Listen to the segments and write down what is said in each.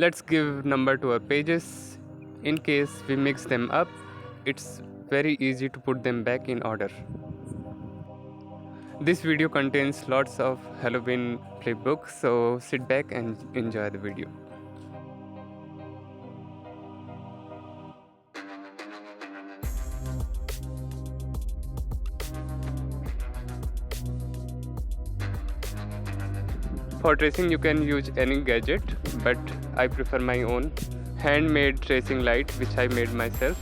Let's give number to our pages. In case we mix them up, it's very easy to put them back in order. This video contains lots of Halloween flipbook, so sit back and enjoy the video. For tracing you can use any gadget, but I prefer my own handmade tracing light which I made myself.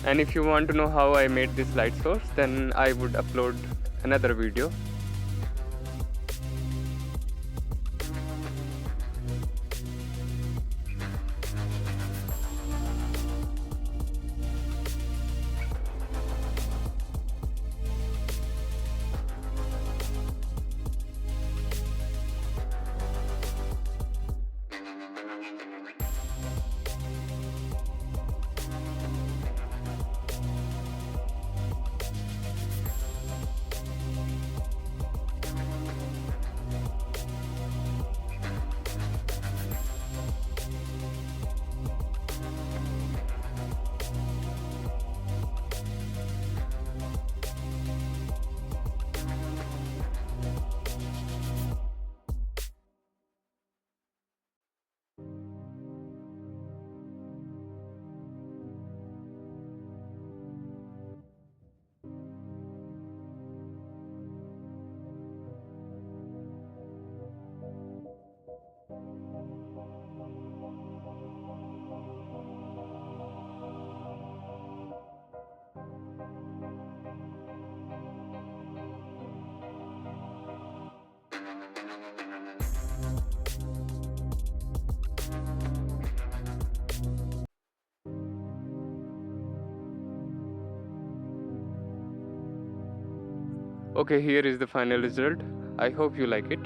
And if you want to know how I made this light source, then I would upload another video. Okay, here is the final result. I hope you like it.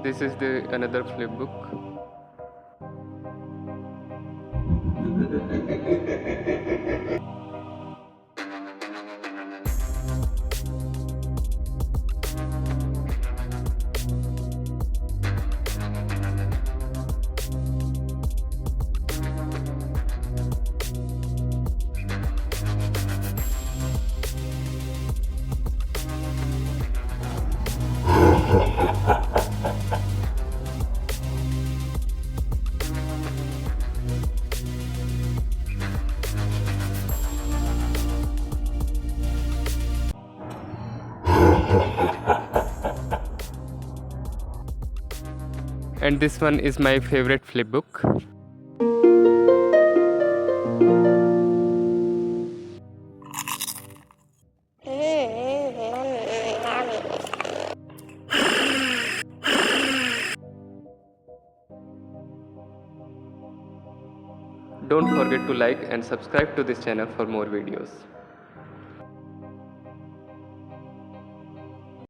This is the another flipbook. And this one is my favorite flipbook. Don't forget to like and subscribe to this channel for more videos.